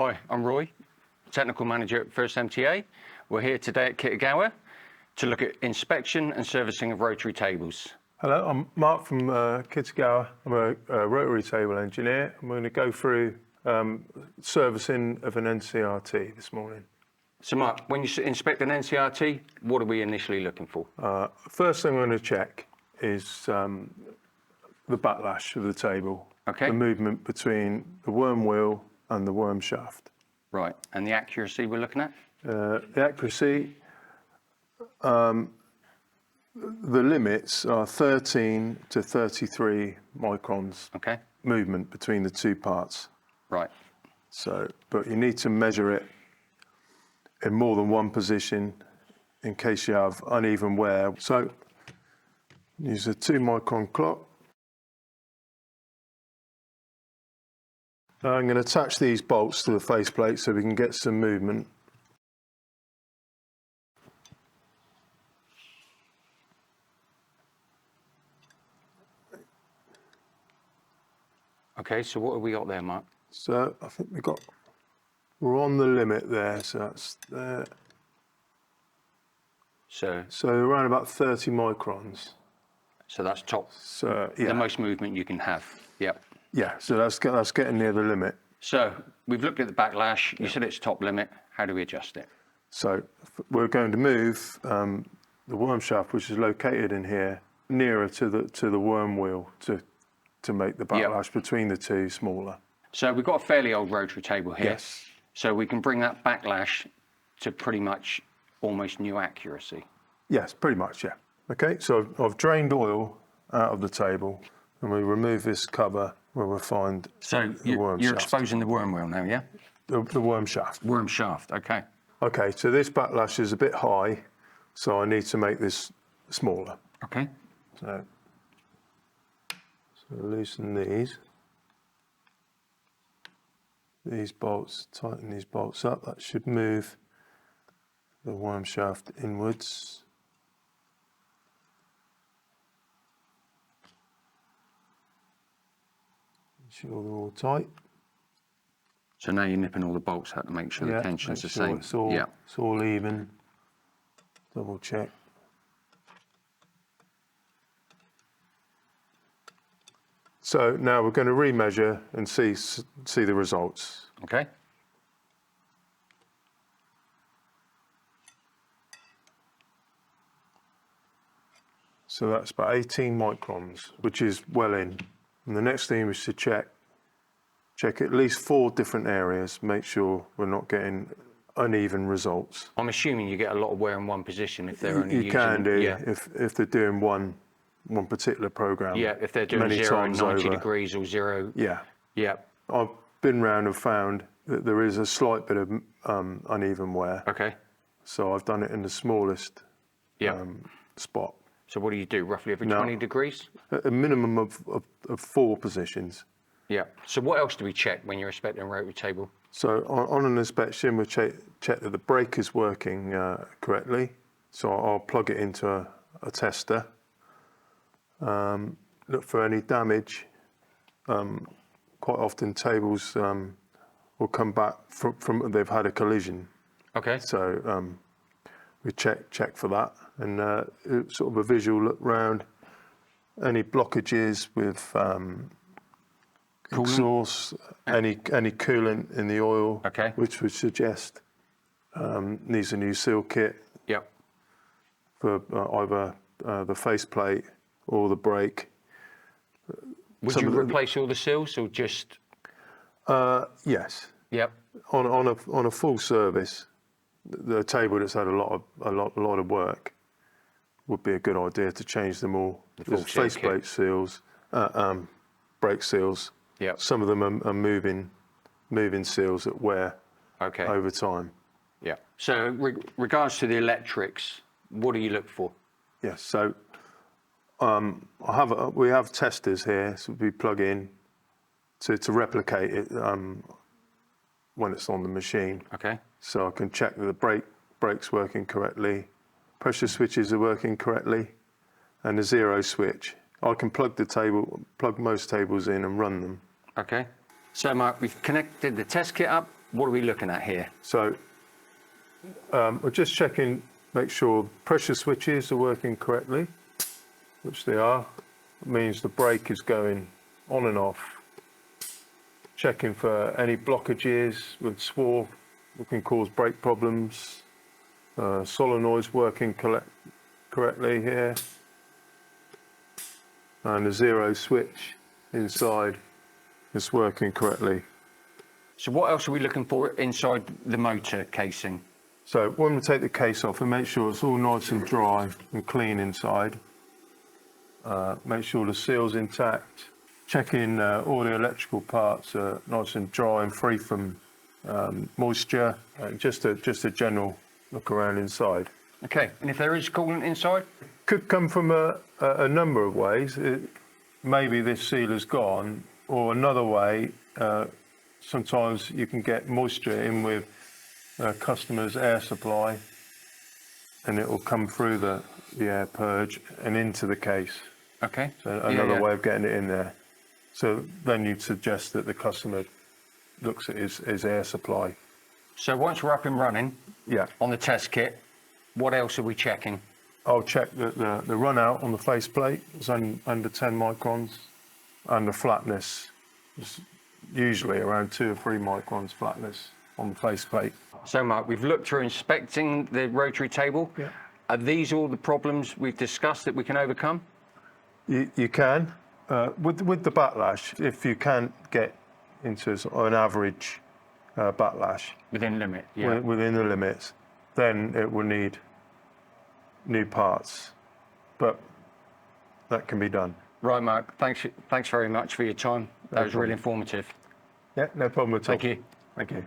Hi, I'm Roy, Technical Manager at First MTA. We're here today at Kitagawa to look at inspection and servicing of rotary tables. Hello, I'm Mark from Kitagawa. I'm a rotary table engineer. I'm going to go through servicing of an NCRT this morning. So Mark, when you inspect an NCRT, what are we initially looking for? First thing I'm going to check is the backlash of the table. Okay. The movement between the worm wheel and the worm shaft. Right, and the accuracy we're looking at? The accuracy, the limits are 13 to 33 microns. Okay. Movement between the two parts. Right. So, but you need to measure it in more than one position in case you have uneven wear. So use a 2 micron clock. I'm going to attach these bolts to the faceplate so we can get some movement. Okay, so what have we got there, Mark? So I think we're on the limit there, so that's there. So around about 30 microns. So that's top. So yeah. The most movement you can have. Yep. Yeah, so that's getting near the limit. So we've looked at the backlash. You said it's top limit. How do we adjust it? So we're going to move the worm shaft, which is located in here, nearer to the worm wheel to make the backlash between the two smaller. So we've got a fairly old rotary table here. Yes. So we can bring that backlash to pretty much almost new accuracy. Yes, pretty much, yeah. Okay, so I've drained oil out of the table and we remove this cover where we'll find the worm shaft. You're exposing the worm wheel now, yeah? The worm shaft. Worm shaft, okay. Okay, so this backlash is a bit high, so I need to make this smaller. Okay. So loosen these bolts, tighten these bolts up. That should move the worm shaft inwards. Ensure they're all tight. So now you're nipping all the bolts out to make sure the tension's the same. It's all even. Double check. So now we're going to remeasure and see the results. Okay. So that's about 18 microns, which is well in. And the next thing is to check at least 4 different areas, make sure we're not getting uneven results. I'm assuming you get a lot of wear in one position if they're only using... You can do, if they're doing one particular program. Yeah, if they're doing 0 and 90 degrees or 0. Yeah. Yeah. I've been round and found that there is a slight bit of uneven wear. Okay. So I've done it in the smallest spot. So what do you do, roughly every 20 degrees? A minimum of 4 positions. Yeah. So what else do we check when you're inspecting a rotary table? So on an inspection, we check that the brake is working correctly. So I'll plug it into a tester. Look for any damage. Quite often tables will come back from they've had a collision. Okay. So we check for that, and sort of a visual look round. Any blockages with exhaust, any coolant in the oil, which would suggest needs a new seal kit. Yep. For either the faceplate or the brake. Would you replace all the seals or just? Yes. Yep. On a full service, the table that's had a lot of work would be a good idea to change them all. There's faceplate seals, brake seals. Yep. Some of them are moving seals that wear over time. Yeah. So regards to the electrics, what do you look for? Yes. So we have testers here, so we plug in to replicate it when it's on the machine. Okay. So I can check that the brake's working correctly, pressure switches are working correctly, and the 0 switch. I can plug most tables in and run them. Okay. So Mark, we've connected the test kit up. what are we looking at here? So we're just checking, make sure pressure switches are working correctly, which they are. It means the brake is going on and off. Checking for any blockages with swarf that can cause brake problems. Solenoids working correctly here. And the zero switch inside is working correctly. So what else are we looking for inside the motor casing? So when we take the case off, we make sure it's all nice and dry and clean inside. Make sure the seal's intact. Checking all the electrical parts are nice and dry and free from moisture. Just a general look around inside. Okay, and if there is coolant inside? Could come from a number of ways. Maybe this seal is gone, or another way, sometimes you can get moisture in with a customer's air supply, and it will come through the air purge and into the case. Okay. So another way of getting it in there. So then you'd suggest that the customer looks at his air supply. So once we're up and running Yeah. on the test kit, what else are we checking? I'll check that the run out on the faceplate is under 10 microns, and the flatness is usually around 2 or 3 microns flatness on the faceplate. So Mark, we've looked through inspecting the rotary table. Yeah. Are these all the problems we've discussed that we can overcome? You can. With the backlash, if you can't get into an average backlash Within limit, yeah. within the limits, then it will need new parts. But that can be done. Right, Mark, thanks very much for your time. That was really informative. Yeah, no problem at all. Thank you. Thank you.